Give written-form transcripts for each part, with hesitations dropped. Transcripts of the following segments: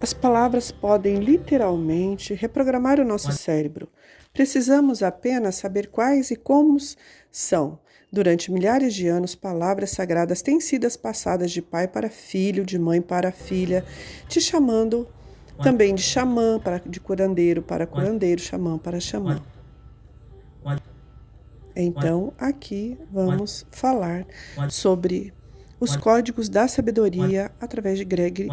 As palavras podem literalmente reprogramar o nosso cérebro. Precisamos apenas saber quais e como são. Durante milhares de anos, palavras sagradas têm sido passadas de pai para filho, de mãe para filha, te chamando também de xamã, de curandeiro para curandeiro, xamã para xamã. Então, aqui vamos falar sobre os códigos da sabedoria através de Greg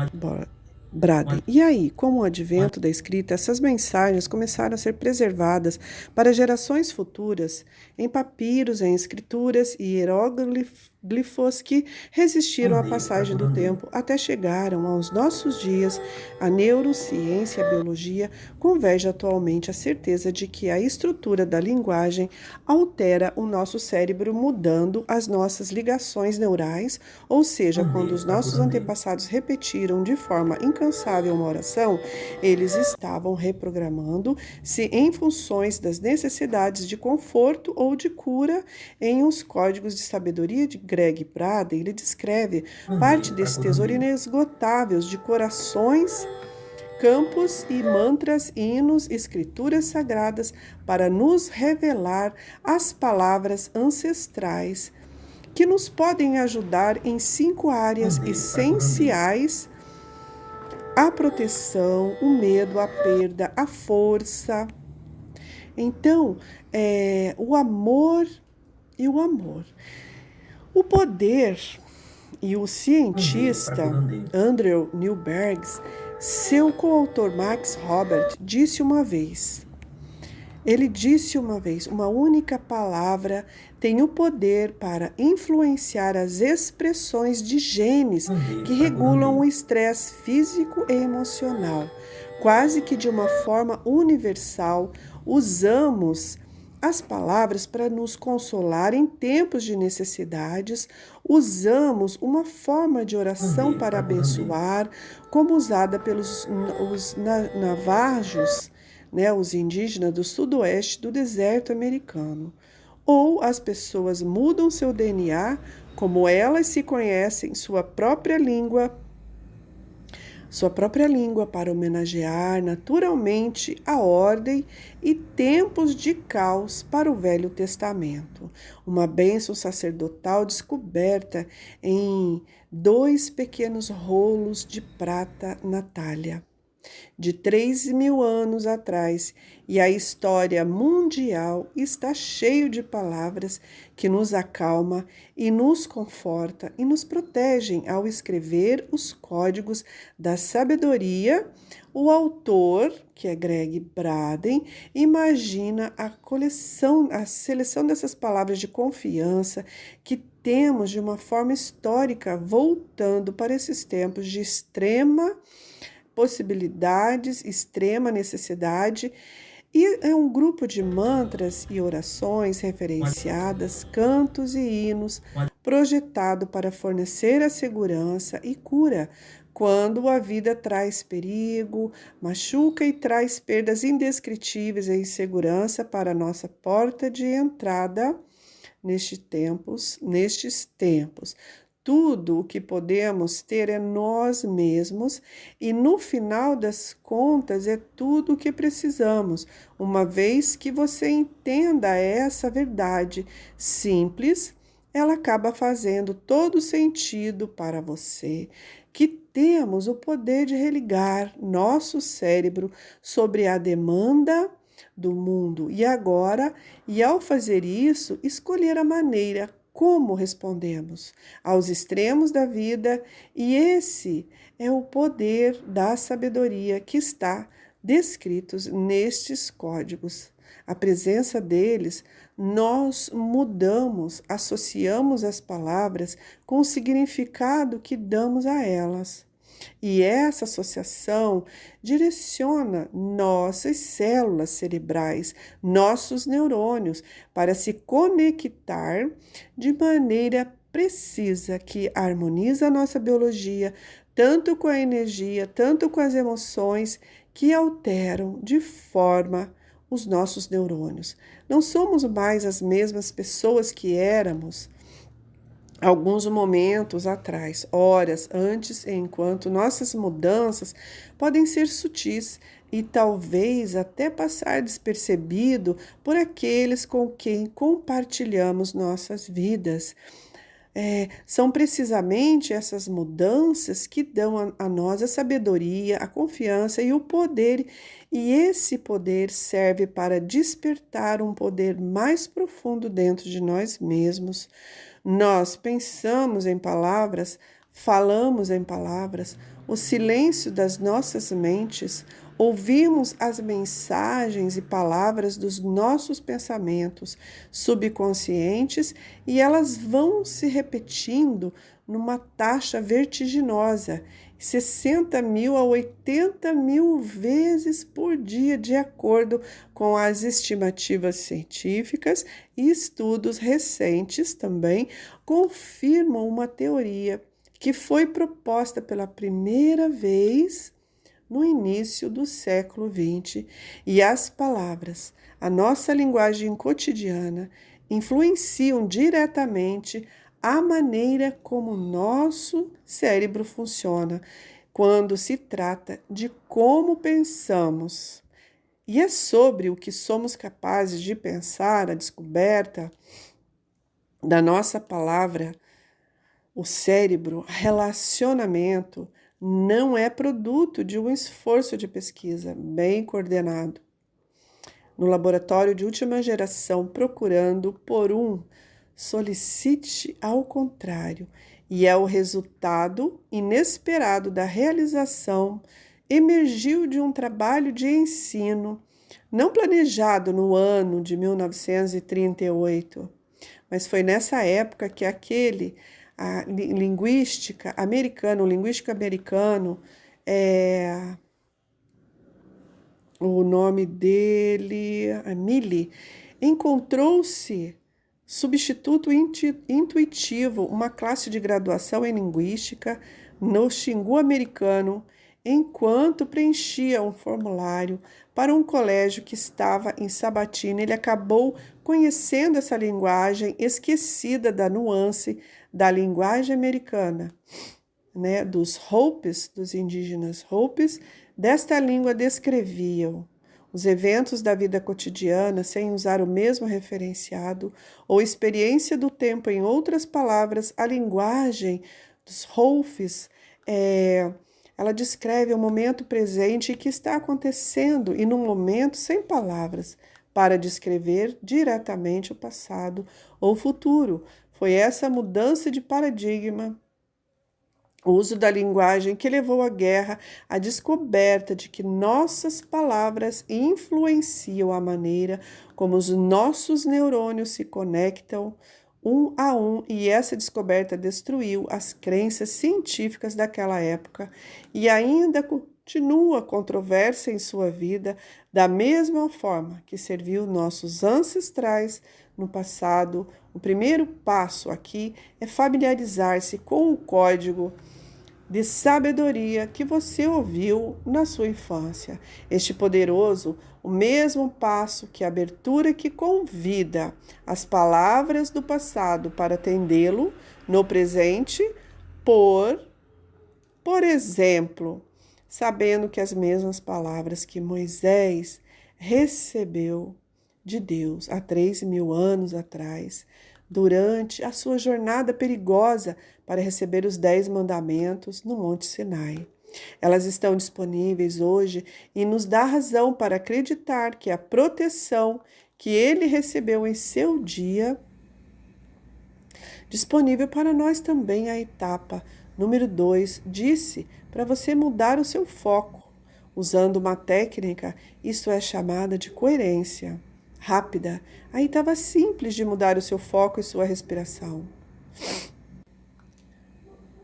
Braden. E aí, com o advento da escrita, essas mensagens começaram a ser preservadas para gerações futuras em papiros, em escrituras e hieróglifos que resistiram à passagem do tempo até chegaram aos nossos dias. A neurociência e a biologia convergem atualmente à certeza de que a estrutura da linguagem altera o nosso cérebro, mudando as nossas ligações neurais, ou seja, quando os nossos antepassados repetiram de forma incansável uma oração, eles estavam reprogramando-se em funções das necessidades de conforto ou de cura. Em Os Códigos de Sabedoria de Greg Braden, ele descreve parte desse tesouro inesgotável de corações, campos e mantras, hinos, escrituras sagradas para nos revelar as palavras ancestrais que nos podem ajudar em 5 áreas essenciais: a proteção, o medo, a perda, a força. Então, o amor e o amor. O poder e o cientista Andrew Newberg, seu coautor Max Robert, ele disse uma vez, uma única palavra tem o poder para influenciar as expressões de genes que regulam o estresse físico e emocional. Quase que de uma forma universal, usamos as palavras para nos consolar em tempos de necessidades, usamos uma forma de oração para abençoar, como usada pelos os navajos, os indígenas do sudoeste do deserto americano. Ou as pessoas mudam seu DNA, como elas se conhecem, sua própria língua para homenagear naturalmente a ordem e tempos de caos para o Velho Testamento. Uma bênção sacerdotal descoberta em 2 pequenos rolos de prata na talha de 3.000 anos atrás, e a história mundial está cheio de palavras que nos acalma e nos conforta e nos protegem ao escrever os códigos da sabedoria. O autor, que é Greg Braden, imagina a seleção dessas palavras de confiança que temos de uma forma histórica, voltando para esses tempos de extrema possibilidades, extrema necessidade, e é um grupo de mantras e orações referenciadas, cantos e hinos, projetado para fornecer a segurança e cura quando a vida traz perigo, machuca e traz perdas indescritíveis e insegurança para a nossa porta de entrada nestes tempos. Tudo o que podemos ter é nós mesmos e, no final das contas, é tudo o que precisamos. Uma vez que você entenda essa verdade simples, ela acaba fazendo todo sentido para você, que temos o poder de religar nosso cérebro sobre a demanda do mundo e ao fazer isso, escolher a maneira como respondemos aos extremos da vida, e esse é o poder da sabedoria que está descritos nestes códigos. A presença deles, nós mudamos, associamos as palavras com o significado que damos a elas. E essa associação direciona nossas células cerebrais, nossos neurônios, para se conectar de maneira precisa, que harmoniza a nossa biologia, tanto com a energia, tanto com as emoções, que alteram de forma os nossos neurônios. Não somos mais as mesmas pessoas que éramos alguns momentos atrás, horas antes, enquanto nossas mudanças podem ser sutis e talvez até passar despercebido por aqueles com quem compartilhamos nossas vidas. São precisamente essas mudanças que dão a nós a sabedoria, a confiança e o poder, e esse poder serve para despertar um poder mais profundo dentro de nós mesmos. Nós pensamos em palavras, falamos em palavras, o silêncio das nossas mentes, ouvimos as mensagens e palavras dos nossos pensamentos subconscientes e elas vão se repetindo numa taxa vertiginosa, 60.000 a 80.000 vezes por dia, de acordo com as estimativas científicas, e estudos recentes também confirmam uma teoria que foi proposta pela primeira vez no início do século XX, e as palavras, a nossa linguagem cotidiana, influenciam diretamente a maneira como o nosso cérebro funciona quando se trata de como pensamos. E é sobre o que somos capazes de pensar, a descoberta da nossa palavra, o cérebro, relacionamento, não é produto de um esforço de pesquisa bem coordenado no laboratório de última geração, procurando por solicite ao contrário, e é o resultado inesperado da realização, emergiu de um trabalho de ensino, não planejado no ano de 1938, mas foi nessa época que a linguística americano, o nome dele, Milley, encontrou-se substituto intuitivo, uma classe de graduação em linguística no Xingu americano, enquanto preenchia um formulário para um colégio que estava em Sabatina. Ele acabou conhecendo essa linguagem esquecida da nuance da linguagem americana, né, dos Hopis, dos indígenas Hopis. Desta língua descreviam os eventos da vida cotidiana sem usar o mesmo referenciado ou experiência do tempo. Em outras palavras, a linguagem dos Hopis ela descreve o momento presente que está acontecendo e num momento sem palavras para descrever diretamente o passado ou futuro. Foi essa mudança de paradigma, o uso da linguagem, que levou à guerra, à descoberta de que nossas palavras influenciam a maneira como os nossos neurônios se conectam um a um, e essa descoberta destruiu as crenças científicas daquela época e ainda continua controversa em sua vida, da mesma forma que serviu nossos ancestrais no passado. O primeiro passo aqui é familiarizar-se com o código de sabedoria que você ouviu na sua infância. Este poderoso, o mesmo passo que a abertura que convida as palavras do passado para atendê-lo no presente, por exemplo, sabendo que as mesmas palavras que Moisés recebeu de Deus há 3.000 anos atrás, durante a sua jornada perigosa para receber os 10 mandamentos no Monte Sinai. Elas estão disponíveis hoje e nos dá razão para acreditar que a proteção que ele recebeu em seu dia, disponível para nós também. A etapa número 2 disse para você mudar o seu foco, usando uma técnica, isto é chamada de coerência rápida. Aí estava simples de mudar o seu foco e sua respiração.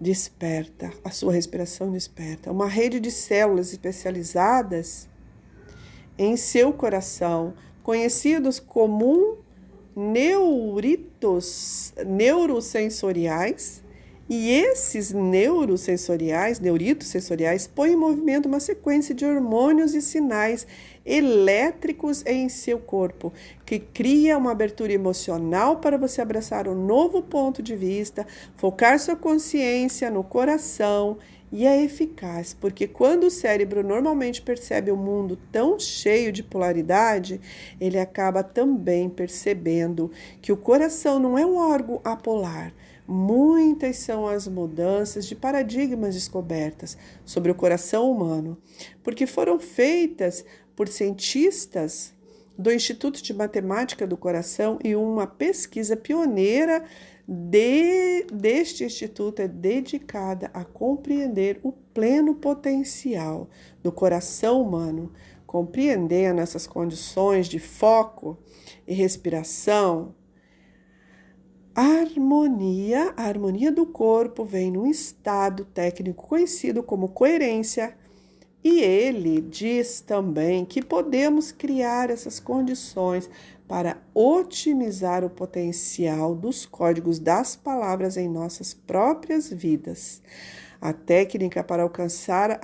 Desperta, a sua respiração desperta. Uma rede de células especializadas em seu coração, conhecidos como neuritos neurosensoriais, E esses neuritos sensoriais põem em movimento uma sequência de hormônios e sinais elétricos em seu corpo, que cria uma abertura emocional para você abraçar um novo ponto de vista, focar sua consciência no coração. E é eficaz, porque quando o cérebro normalmente percebe o mundo tão cheio de polaridade, ele acaba também percebendo que o coração não é um órgão apolar. Muitas são as mudanças de paradigmas descobertas sobre o coração humano, porque foram feitas por cientistas do Instituto de Matemática do Coração, e uma pesquisa pioneira deste instituto é dedicada a compreender o pleno potencial do coração humano. Compreendendo essas condições de foco e respiração, a harmonia do corpo vem num estado técnico conhecido como coerência, e ele diz também que podemos criar essas condições para otimizar o potencial dos códigos das palavras em nossas próprias vidas. A técnica para alcançar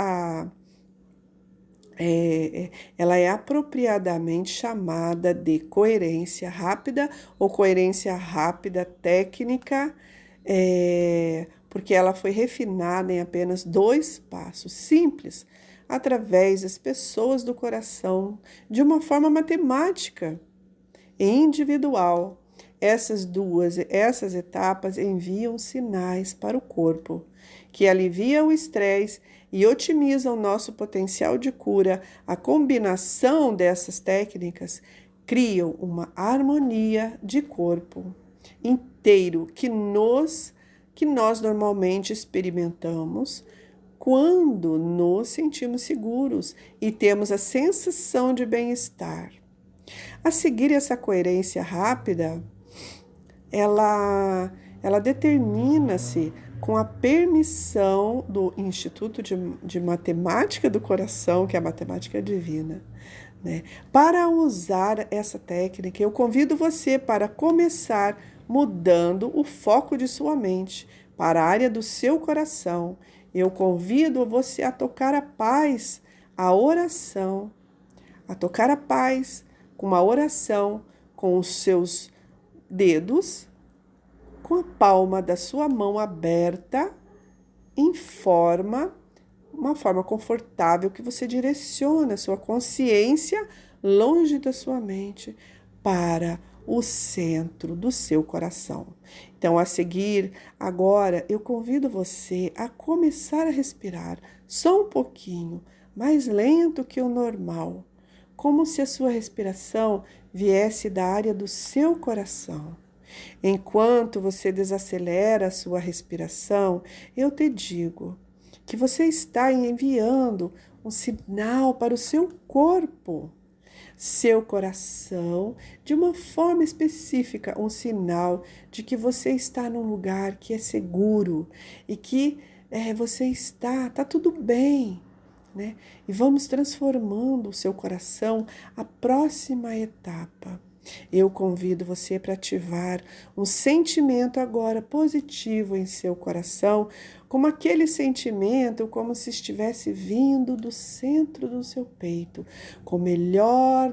ela é apropriadamente chamada de coerência rápida ou coerência rápida técnica, porque ela foi refinada em apenas 2 passos simples, através das pessoas do coração, de uma forma matemática e individual. Essas etapas enviam sinais para o corpo, que aliviam o estresse e otimizam nosso potencial de cura. A combinação dessas técnicas criam uma harmonia de corpo inteiro que nós normalmente experimentamos quando nos sentimos seguros e temos a sensação de bem-estar. A seguir essa coerência rápida, ela determina-se com a permissão do Instituto de Matemática do Coração, que é a matemática divina, né? Para usar essa técnica, eu convido você para começar mudando o foco de sua mente para a área do seu coração. Eu convido você a tocar a paz, a oração, a tocar a paz com uma oração com os seus dedos, com a palma da sua mão aberta, uma forma confortável que você direciona a sua consciência longe da sua mente para o centro do seu coração. Então, a seguir, agora, eu convido você a começar a respirar só um pouquinho, mais lento que o normal, como se a sua respiração viesse da área do seu coração. Enquanto você desacelera a sua respiração, eu te digo que você está enviando um sinal para o seu corpo, seu coração, de uma forma específica, um sinal de que você está num lugar que é seguro e que você está tudo bem, né? E vamos transformando o seu coração à próxima etapa. Eu convido você para ativar um sentimento agora positivo em seu coração, como aquele sentimento, como se estivesse vindo do centro do seu peito, com o melhor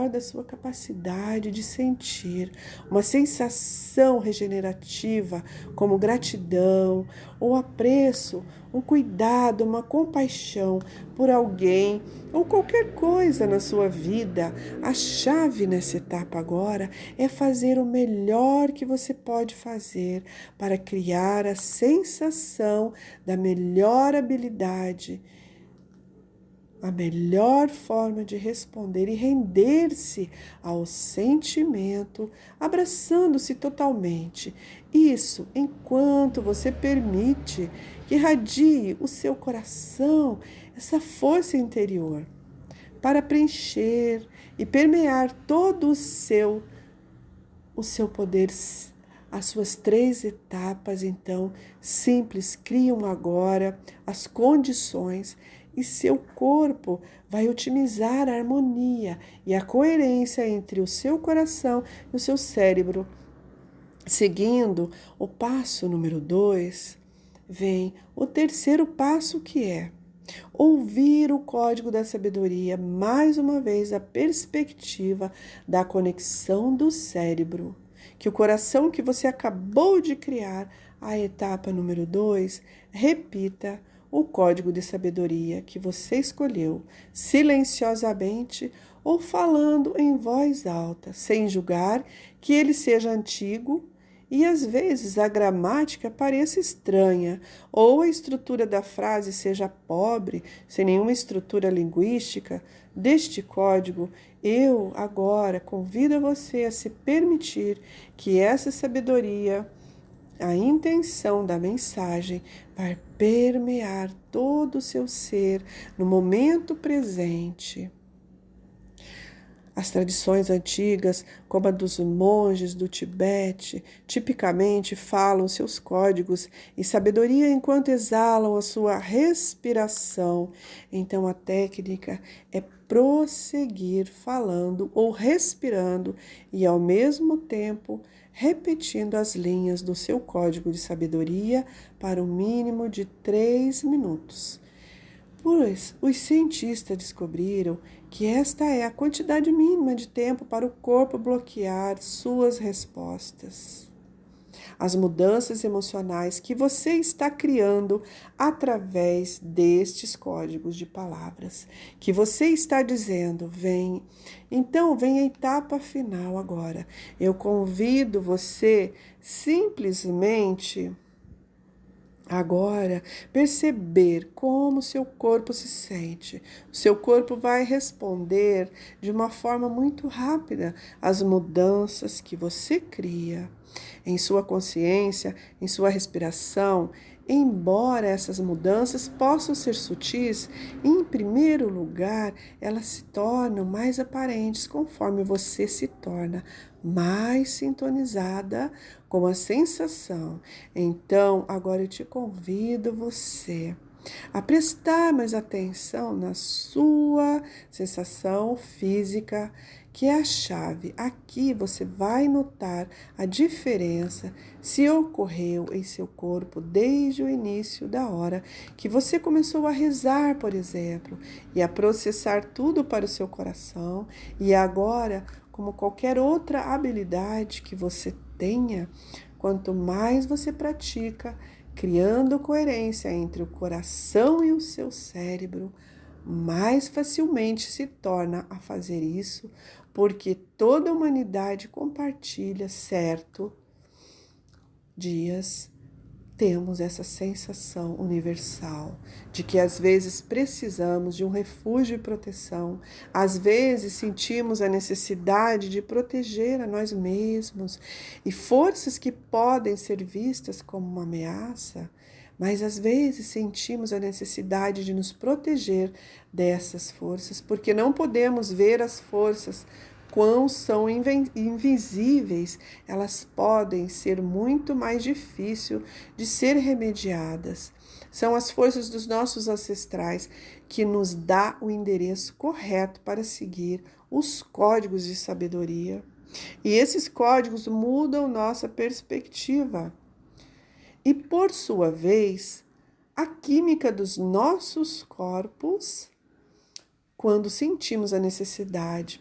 da sua capacidade de sentir, uma sensação regenerativa, como gratidão, ou apreço, um cuidado, uma compaixão por alguém ou qualquer coisa na sua vida. A chave nessa etapa agora é fazer o melhor que você pode fazer para criar a sensação da melhor habilidade, a melhor forma de responder e render-se ao sentimento, abraçando-se totalmente. Isso enquanto você permite que irradie o seu coração essa força interior para preencher e permear todo o seu poder. As suas 3 etapas, então, simples, criam agora as condições e seu corpo vai otimizar a harmonia e a coerência entre o seu coração e o seu cérebro. Seguindo o passo número 2, vem o terceiro passo, que é ouvir o código da sabedoria, mais uma vez a perspectiva da conexão do cérebro, que o coração que você acabou de criar, a etapa número 2, repita o código de sabedoria que você escolheu, silenciosamente ou falando em voz alta, sem julgar que ele seja antigo e às vezes a gramática pareça estranha ou a estrutura da frase seja pobre, sem nenhuma estrutura linguística. Deste código, eu agora convido você a se permitir que essa sabedoria, a intenção da mensagem, vai permear todo o seu ser no momento presente. As tradições antigas, como a dos monges do Tibete, tipicamente falam seus códigos e sabedoria enquanto exalam a sua respiração. Então, a técnica é prosseguir falando ou respirando e, ao mesmo tempo, repetindo as linhas do seu código de sabedoria para um mínimo de 3 minutos. Pois os cientistas descobriram que esta é a quantidade mínima de tempo para o corpo bloquear suas respostas. As mudanças emocionais que você está criando através destes códigos de palavras, que você está dizendo, vem. Então, vem a etapa final agora. Eu convido você simplesmente agora, perceber como seu corpo se sente. O seu corpo vai responder de uma forma muito rápida às mudanças que você cria em sua consciência, em sua respiração. Embora essas mudanças possam ser sutis, em primeiro lugar, elas se tornam mais aparentes conforme você se torna mais sintonizada com a sensação. Então, agora eu te convido você a prestar mais atenção na sua sensação física, que é a chave. Aqui você vai notar a diferença se ocorreu em seu corpo desde o início da hora que você começou a rezar, por exemplo, e a processar tudo para o seu coração. E agora, como qualquer outra habilidade que você tenha, quanto mais você pratica, criando coerência entre o coração e o seu cérebro, mais facilmente se torna a fazer isso, porque toda a humanidade compartilha, certo? Dias temos essa sensação universal de que às vezes precisamos de um refúgio e proteção, às vezes sentimos a necessidade de proteger a nós mesmos e forças que podem ser vistas como uma ameaça, mas às vezes sentimos a necessidade de nos proteger dessas forças, porque não podemos ver as forças quão são invisíveis, elas podem ser muito mais difíceis de ser remediadas. São as forças dos nossos ancestrais que nos dá o endereço correto para seguir os códigos de sabedoria. E esses códigos mudam nossa perspectiva. E, por sua vez, a química dos nossos corpos, quando sentimos a necessidade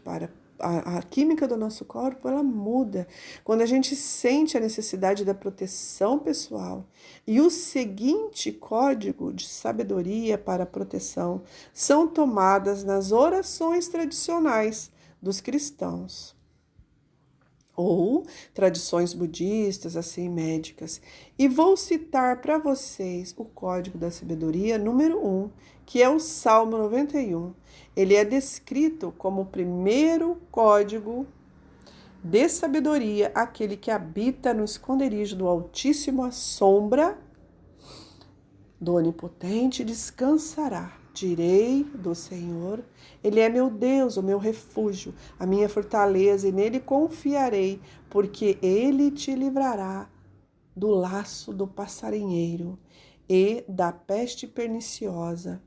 a química do nosso corpo, ela muda. Quando a gente sente a necessidade da proteção pessoal e o seguinte código de sabedoria para a proteção são tomadas nas orações tradicionais dos cristãos ou tradições budistas, assim, médicas. E vou citar para vocês o código da sabedoria número 1, que é o Salmo 91. Ele é descrito como o primeiro código de sabedoria, aquele que habita no esconderijo do Altíssimo, à sombra do Onipotente descansará. Direi do Senhor, Ele é meu Deus, o meu refúgio, a minha fortaleza, e nele confiarei, porque Ele te livrará do laço do passarinheiro e da peste perniciosa.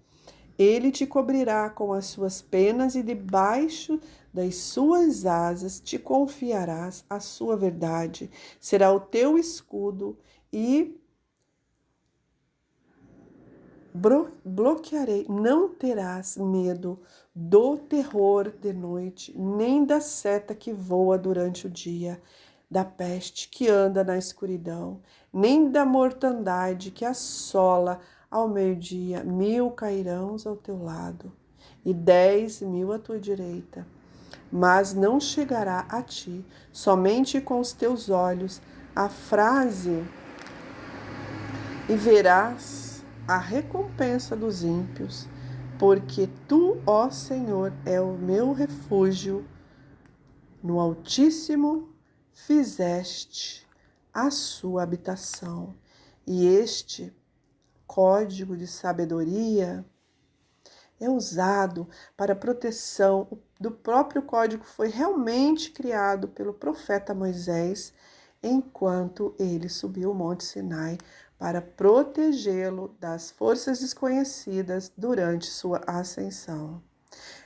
Ele te cobrirá com as suas penas e debaixo das suas asas te confiarás a sua verdade. Será o teu escudo e bloquearei. Não terás medo do terror de noite, nem da seta que voa durante o dia, da peste que anda na escuridão, nem da mortandade que assola ao meio-dia. 1000 cairão ao teu lado e 10.000 à tua direita, mas não chegará a ti. Somente com os teus olhos a frase e verás a recompensa dos ímpios, porque tu, ó Senhor, é o meu refúgio. No Altíssimo fizeste a sua habitação. E este código de sabedoria é usado para a proteção do próprio código, foi realmente criado pelo profeta Moisés enquanto ele subiu o Monte Sinai para protegê-lo das forças desconhecidas durante sua ascensão.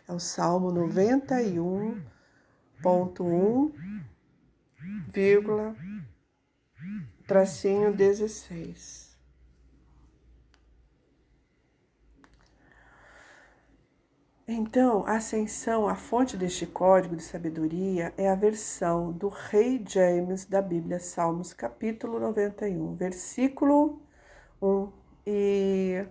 É o Salmo 91.1, tracinho 16. Então, a ascensão, a fonte deste código de sabedoria é a versão do Rei James da Bíblia, Salmos capítulo 91, versículo 1. E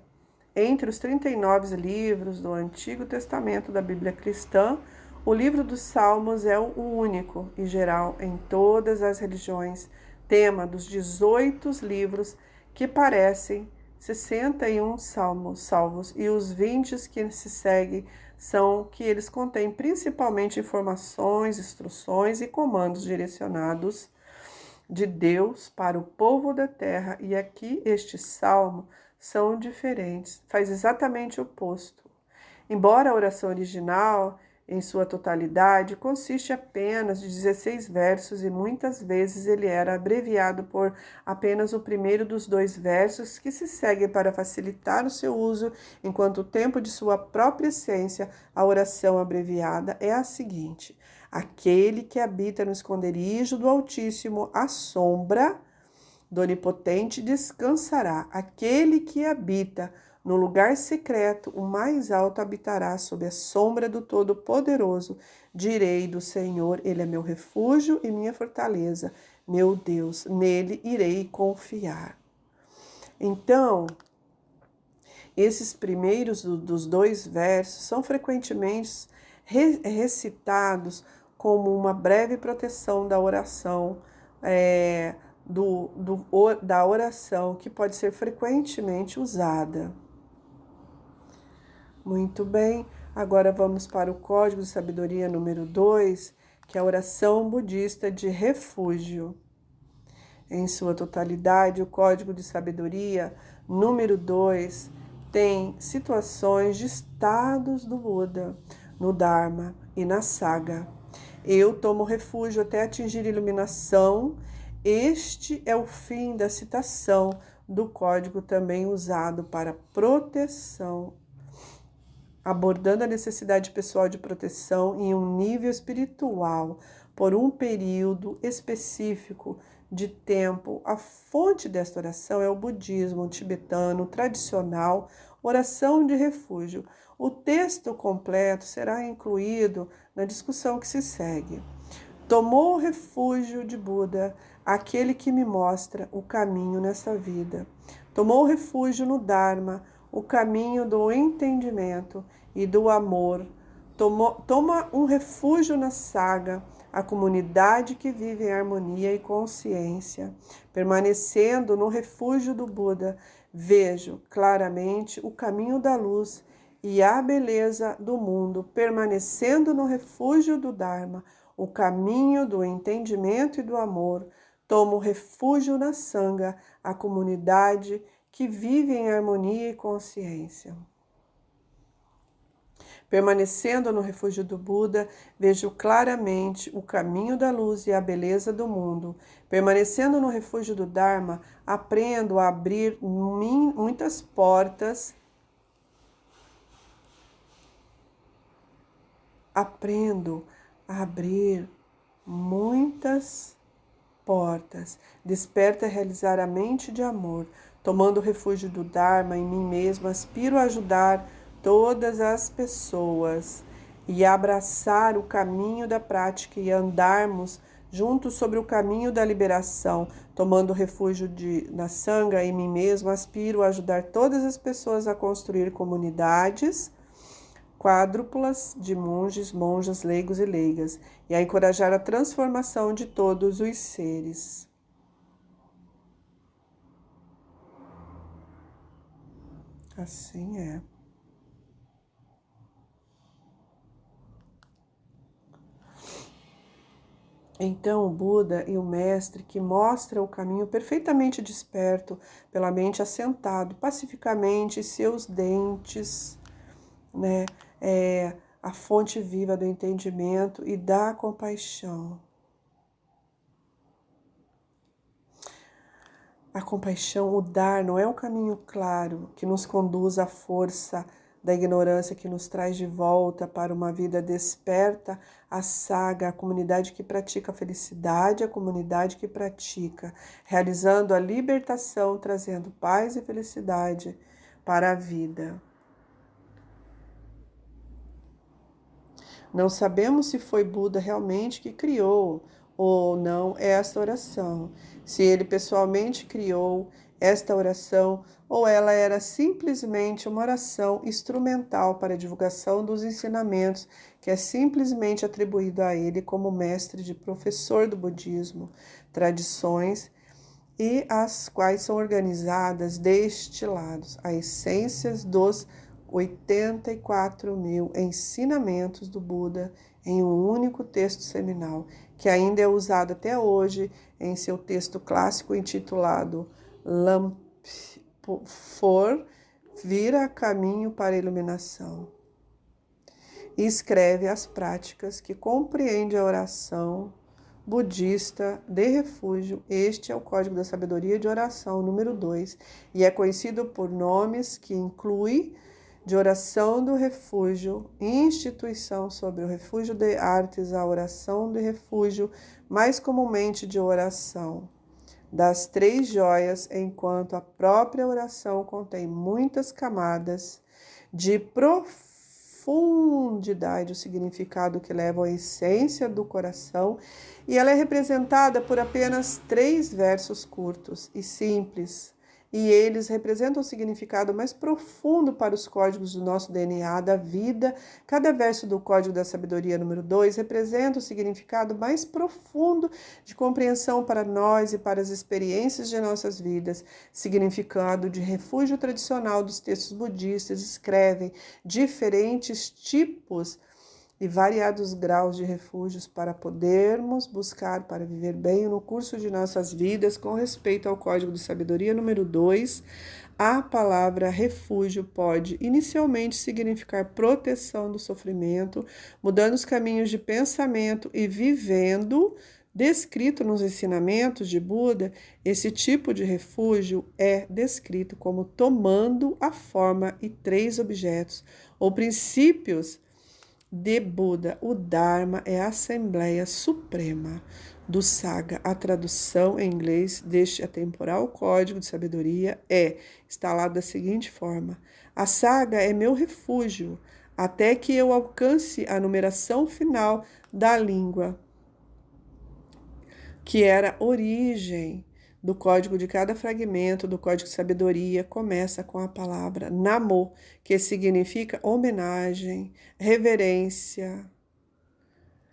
entre os 39 livros do Antigo Testamento da Bíblia cristã, o livro dos Salmos é o único e geral em todas as religiões, tema dos 18 livros que parecem 61 salvos, e os 20 que se seguem são que eles contêm principalmente informações, instruções e comandos direcionados de Deus para o povo da terra. E aqui este salmo são diferentes, faz exatamente o oposto. Embora a oração original, em sua totalidade, consiste apenas de 16 versos e muitas vezes ele era abreviado por apenas o primeiro dos 2 versos que se seguem para facilitar o seu uso, enquanto o tempo de sua própria essência, a oração abreviada é a seguinte: aquele que habita no esconderijo do Altíssimo, à sombra do Onipotente descansará. Aquele que habita no lugar secreto, o mais alto habitará sob a sombra do Todo-Poderoso. Direi do Senhor, ele é meu refúgio e minha fortaleza, meu Deus, nele irei confiar. Então, esses primeiros dos 2 versos são frequentemente recitados como uma breve proteção da oração, da oração, que pode ser frequentemente usada. Muito bem, agora vamos para o código de sabedoria número 2, que é a oração budista de refúgio. Em sua totalidade, o código de sabedoria número 2 tem situações de estados do Buda, no Dharma e na Sangha. Eu tomo refúgio até atingir iluminação. Este é o fim da citação do código, também usado para proteção, abordando a necessidade pessoal de proteção em um nível espiritual por um período específico de tempo. A fonte desta oração é o budismo tibetano tradicional, oração de refúgio. O texto completo será incluído na discussão que se segue. Tomou o refúgio de Buda, aquele que me mostra o caminho nessa vida. Tomou refúgio no Dharma, o caminho do entendimento e do amor. Toma um refúgio na Sangha, a comunidade que vive em harmonia e consciência. Permanecendo no refúgio do Buda, vejo claramente o caminho da luz e a beleza do mundo. Permanecendo no refúgio do Dharma, o caminho do entendimento e do amor, tomo refúgio na Sangha, a comunidade que vive em harmonia e consciência. Permanecendo no refúgio do Buda, vejo claramente o caminho da luz e a beleza do mundo. Permanecendo no refúgio do Dharma, aprendo a abrir muitas portas aprendo a abrir muitas portas. Desperta a realizar a mente de amor. Tomando o refúgio do Dharma em mim mesmo, aspiro a ajudar todas as pessoas e abraçar o caminho da prática e andarmos juntos sobre o caminho da liberação. Tomando refúgio na Sangha em mim mesmo, aspiro a ajudar todas as pessoas a construir comunidades quádruplas de monges, monjas, leigos e leigas, e a encorajar a transformação de todos os seres. Assim é. Então o Buda e o Mestre, que mostra o caminho perfeitamente desperto, pela mente assentado pacificamente, seus dentes, né, a fonte viva do entendimento e da compaixão. A compaixão, o dar, não é um caminho claro que nos conduz à força da ignorância, que nos traz de volta para uma vida desperta, a saga, a comunidade que pratica a felicidade, a comunidade que pratica, realizando a libertação, trazendo paz e felicidade para a vida. Não sabemos se foi Buda realmente que criou ou não esta oração, se ele pessoalmente criou esta oração ou ela era simplesmente uma oração instrumental para a divulgação dos ensinamentos que é simplesmente atribuído a ele como mestre de professor do budismo, tradições e as quais são organizadas, destilados, a essências dos 84 mil ensinamentos do Buda em um único texto seminal, que ainda é usado até hoje em seu texto clássico intitulado Lamphor, Vira Caminho para a Iluminação. E escreve as práticas que compreende a oração budista de refúgio. Este é o Código da Sabedoria de Oração número 2 e é conhecido por nomes que inclui de oração do refúgio, instituição sobre o refúgio de artes, a oração de refúgio, mais comumente de oração das 3 joias, enquanto a própria oração contém muitas camadas de profundidade, o significado que leva à essência do coração, e ela é representada por apenas 3 versos curtos e simples. E eles representam o significado mais profundo para os códigos do nosso DNA, da vida. Cada verso do Código da Sabedoria número 2 representa o significado mais profundo de compreensão para nós e para as experiências de nossas vidas. Significado de refúgio tradicional dos textos budistas escrevem diferentes tipos e variados graus de refúgios para podermos buscar para viver bem no curso de nossas vidas. Com respeito ao Código de Sabedoria número 2, a palavra refúgio pode inicialmente significar proteção do sofrimento, mudando os caminhos de pensamento e vivendo. Descrito nos ensinamentos de Buda, esse tipo de refúgio é descrito como tomando a forma e 3 objetos ou princípios de Buda. O Dharma é a Assembleia Suprema do Saga. A tradução em inglês deste atemporal Código de Sabedoria está lá da seguinte forma: a Saga é meu refúgio até que eu alcance a numeração final da língua, que era origem do código de cada fragmento do Código de Sabedoria. Começa com a palavra Namo, que significa homenagem, reverência,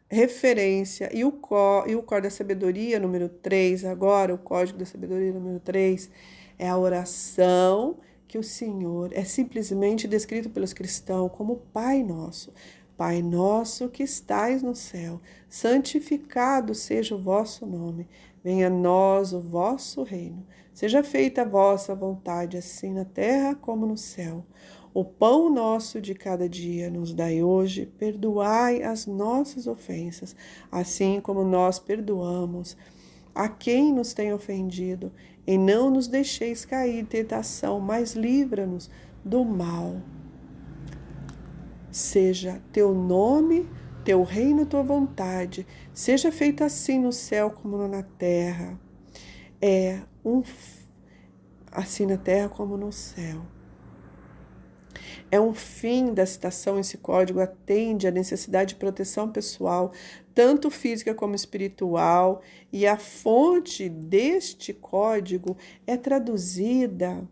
referência. E o Código da Sabedoria número 3, agora o Código da Sabedoria número 3, é a oração que o Senhor é simplesmente descrito pelos cristãos como Pai Nosso. Pai nosso que estais no céu, santificado seja o vosso nome. Venha a nós o vosso reino. Seja feita a vossa vontade, assim na terra como no céu. O pão nosso de cada dia nos dai hoje. Perdoai as nossas ofensas, assim como nós perdoamos a quem nos tem ofendido. E não nos deixeis cair em tentação, mas livra-nos do mal. Seja teu nome teu reino, tua vontade, seja feita assim no céu como na terra. Assim na terra como no céu. É um fim da citação. Esse código atende à necessidade de proteção pessoal, tanto física como espiritual, e a fonte deste código é traduzida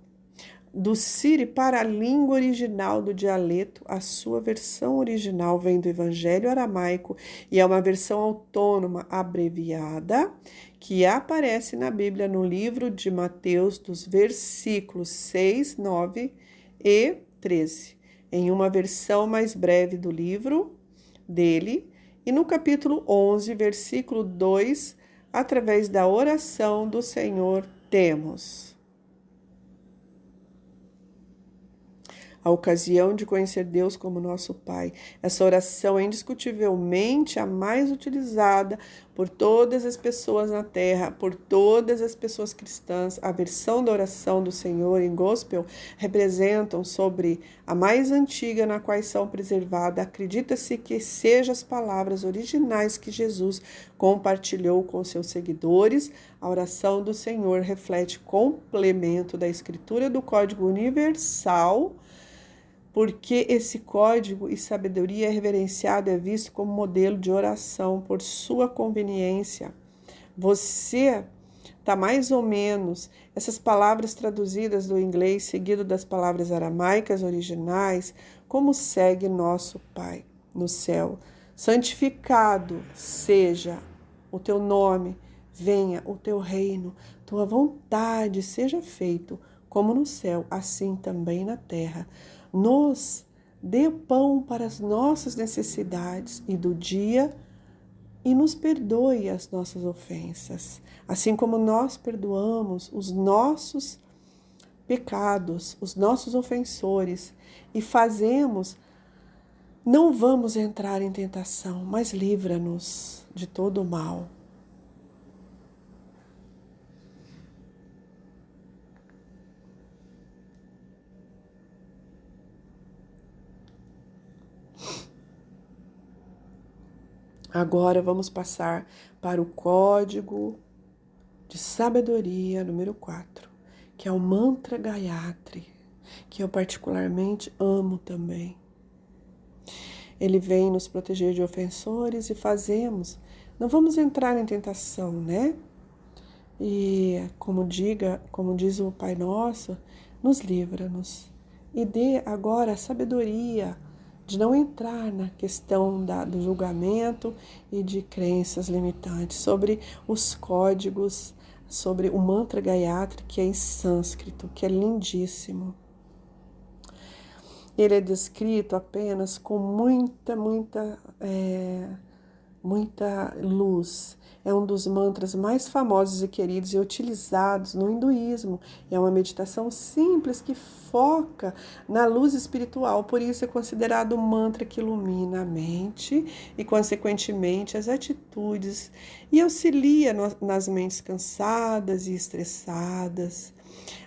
do Siri para a língua original do dialeto. A sua versão original vem do Evangelho aramaico e é uma versão autônoma abreviada que aparece na Bíblia no livro de Mateus, dos versículos 6, 9 e 13, em uma versão mais breve do livro dele, e no capítulo 11, versículo 2, através da oração do Senhor temos: a ocasião de conhecer Deus como nosso Pai. Essa oração é indiscutivelmente a mais utilizada por todas as pessoas na terra, por todas as pessoas cristãs. A versão da oração do Senhor em gospel representam sobre a mais antiga na qual são preservadas. Acredita-se que sejam as palavras originais que Jesus compartilhou com seus seguidores. A oração do Senhor reflete complemento da escritura do Código Universal, porque esse código e sabedoria é reverenciado e é visto como modelo de oração por sua conveniência. Você está mais ou menos, essas palavras traduzidas do inglês, seguido das palavras aramaicas originais, como segue nosso Pai no céu. Santificado seja o teu nome, venha o teu reino, tua vontade seja feita, como no céu, assim também na terra. Nos dê pão para as nossas necessidades e do dia e nos perdoe as nossas ofensas, assim como nós perdoamos os nossos pecados, os nossos ofensores, e não vamos entrar em tentação, mas livra-nos de todo o mal. Agora vamos passar para o código de sabedoria número 4, que é o mantra Gayatri, que eu particularmente amo também. Ele vem nos proteger de ofensores e não vamos entrar em tentação, né? E como diz o Pai Nosso, nos livra-nos e dê agora a sabedoria de não entrar na questão do julgamento e de crenças limitantes, sobre os códigos, sobre o mantra Gayatri, que é em sânscrito, que é lindíssimo. Ele é descrito apenas com muita luz. É um dos mantras mais famosos e queridos e utilizados no hinduísmo. É uma meditação simples que foca na luz espiritual, por isso é considerado um mantra que ilumina a mente e, consequentemente, as atitudes e auxilia nas mentes cansadas e estressadas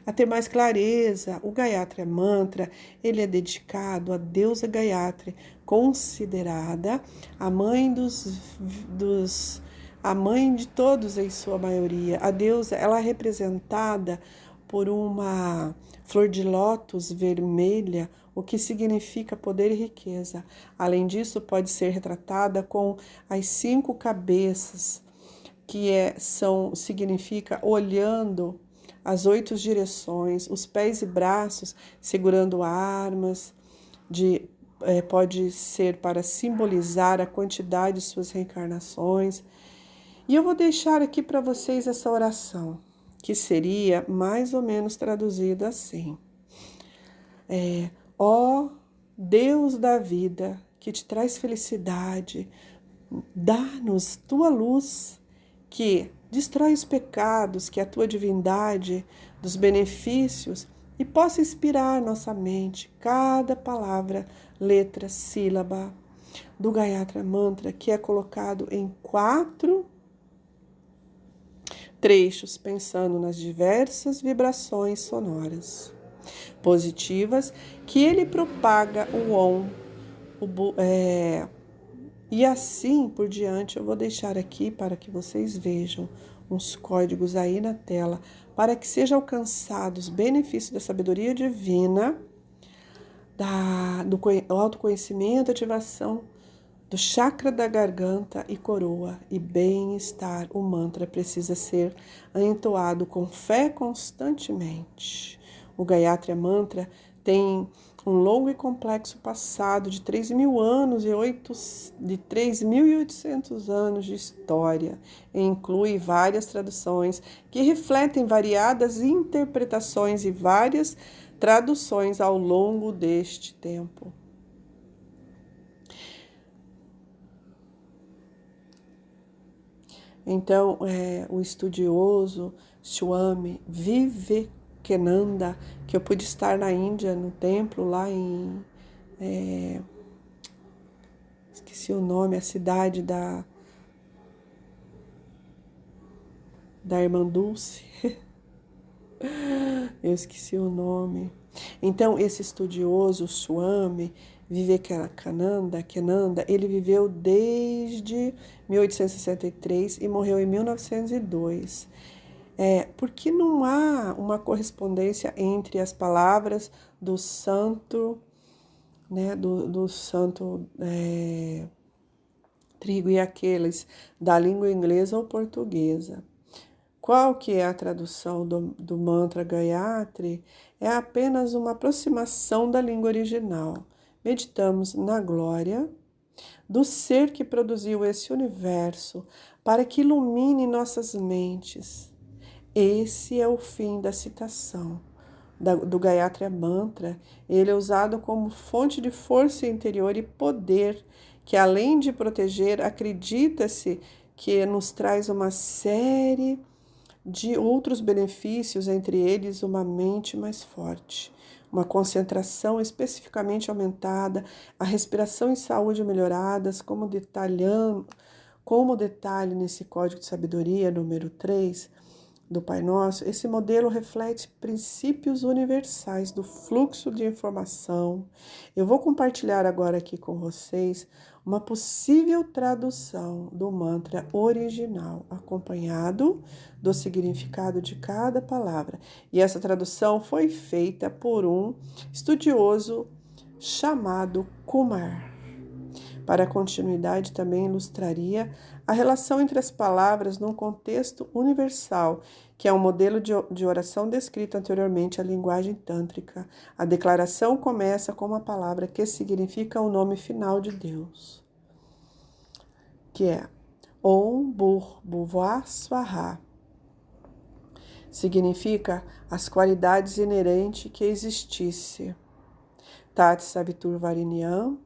a ter mais clareza. O Gayatri Mantra, ele é dedicado à deusa Gayatri, considerada a mãe a mãe de todos em sua maioria. A deusa, ela é representada por uma flor de lótus vermelha, o que significa poder e riqueza. Além disso, pode ser retratada com as 5 cabeças, que significa olhando as 8 direções, os pés e braços segurando armas, pode ser para simbolizar a quantidade de suas reencarnações. E eu vou deixar aqui para vocês essa oração, que seria mais ou menos traduzida assim: ó Deus da vida, que te traz felicidade, dá-nos tua luz, que destrói os pecados, que é a tua divindade dos benefícios, e possa inspirar nossa mente cada palavra, letra, sílaba do Gayatri Mantra, que é colocado em 4 trechos, pensando nas diversas vibrações sonoras positivas que ele propaga, o Om, E assim por diante, eu vou deixar aqui para que vocês vejam uns códigos aí na tela, para que sejam alcançados benefícios da sabedoria divina, do autoconhecimento, ativação do chakra da garganta e coroa e bem-estar. O mantra precisa ser entoado com fé constantemente. O Gayatri Mantra tem um longo e complexo passado de 3.000 anos e 3.800 anos de história e inclui várias traduções que refletem variadas interpretações e várias traduções ao longo deste tempo. Então, o estudioso Swami Vivekananda, que eu pude estar na Índia, no templo, lá em... esqueci o nome, a cidade da Irmã Dulce. Eu esqueci o nome. Então, esse estudioso Swami Vivekananda, ele viveu desde 1863 e morreu em 1902. Porque não há uma correspondência entre as palavras do santo, né, do santo Trigo e Aqueles, da língua inglesa ou portuguesa. Qual que é a tradução do mantra Gayatri? É apenas uma aproximação da língua original. Meditamos na glória do ser que produziu esse universo para que ilumine nossas mentes. Esse é o fim da citação do Gayatri Mantra. Ele é usado como fonte de força interior e poder, que além de proteger, acredita-se que nos traz uma série de outros benefícios, entre eles uma mente mais forte, uma concentração especificamente aumentada, a respiração e saúde melhoradas, como detalhe nesse Código de Sabedoria número 3 do Pai Nosso. Esse modelo reflete princípios universais do fluxo de informação. Eu vou compartilhar agora aqui com vocês uma possível tradução do mantra original, acompanhado do significado de cada palavra. E essa tradução foi feita por um estudioso chamado Kumar. Para a continuidade, também ilustraria a relação entre as palavras num contexto universal, que é um modelo de oração descrito anteriormente à linguagem tântrica. A declaração começa com uma palavra que significa o nome final de Deus, que é Om Bhur-Bhuvah Swaha. Significa as qualidades inerentes que existisse. Tat Savitur Varenyam.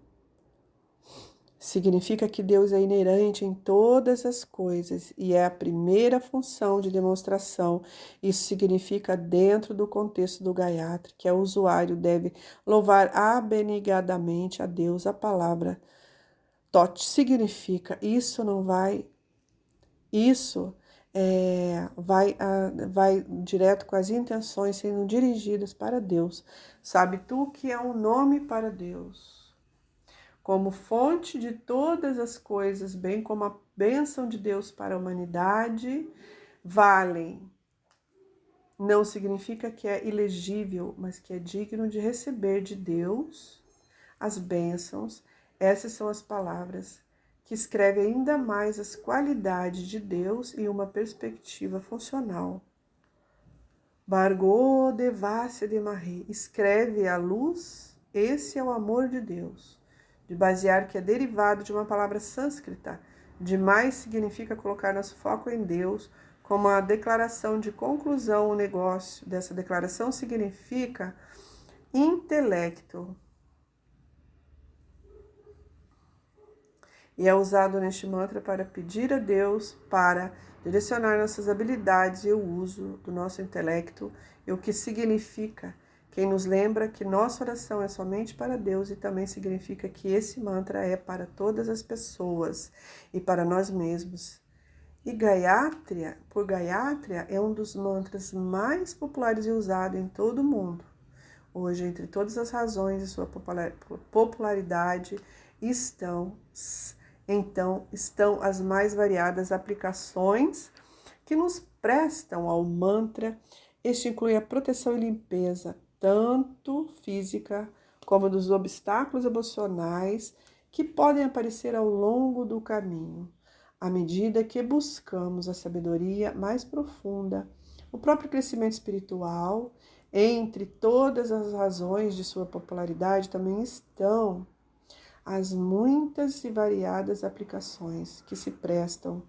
Significa que Deus é inerente em todas as coisas e é a primeira função de demonstração. Isso significa, dentro do contexto do Gayatri, que o usuário deve louvar abnegadamente a Deus. A palavra Tot significa vai direto com as intenções sendo dirigidas para Deus. Sabe tu que é um nome para Deus, como fonte de todas as coisas, bem como a bênção de Deus para a humanidade, valem. Não significa que é ilegível, mas que é digno de receber de Deus as bênçãos. Essas são as palavras que escrevem ainda mais as qualidades de Deus em uma perspectiva funcional. Bargo Devasya de Marie escreve a luz, esse é o amor de Deus. De basear que é derivado de uma palavra sânscrita. Demais significa colocar nosso foco em Deus, como a declaração de conclusão o negócio. Dessa declaração significa intelecto. E é usado neste mantra para pedir a Deus para direcionar nossas habilidades e o uso do nosso intelecto, e o que significa. Quem nos lembra que nossa oração é somente para Deus e também significa que esse mantra é para todas as pessoas e para nós mesmos. E Gayatri, por Gayatri, é um dos mantras mais populares e usado em todo o mundo. Hoje, entre todas as razões de sua popularidade, estão então estão as mais variadas aplicações que nos prestam ao mantra. Este inclui a proteção e limpeza, tanto física como dos obstáculos emocionais que podem aparecer ao longo do caminho, à medida que buscamos a sabedoria mais profunda, o próprio crescimento espiritual. Entre todas as razões de sua popularidade também estão as muitas e variadas aplicações que se prestam.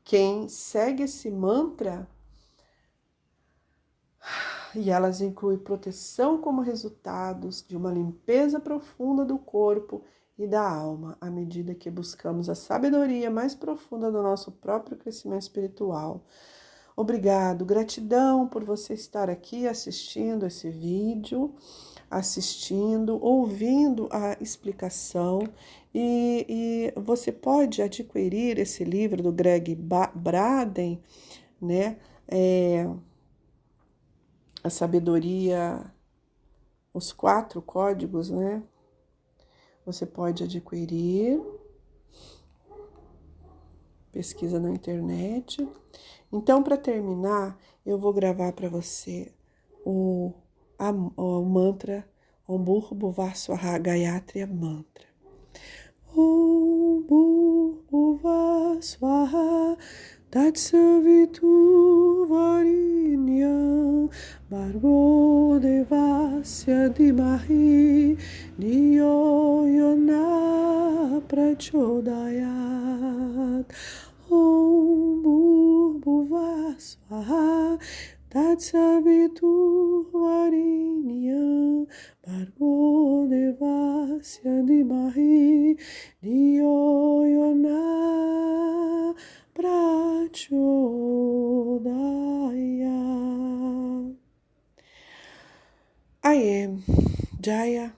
Quem segue esse mantra, e elas incluem proteção como resultados de uma limpeza profunda do corpo e da alma, à medida que buscamos a sabedoria mais profunda do nosso próprio crescimento espiritual. Obrigado, gratidão por você estar aqui assistindo esse vídeo, ouvindo a explicação, e você pode adquirir esse livro do Greg Braden, né? A sabedoria, os 4 códigos, né? Você pode adquirir, pesquisa na internet. Então, para terminar, eu vou gravar para você o mantra Om Bhurrbhuva Swaha Gayatri Mantra. Om Bhurrbhuva Swaha Tatsaviturvarenyam Bhargo Devasya Dhimahi Dhiyo Yona Prachodayat. Om Bhurrbhuva Swaha Tatsaviturvarenyam Bhargo Devasya Dhimahi Dhiyo Yona Prachodayat. I am Jaya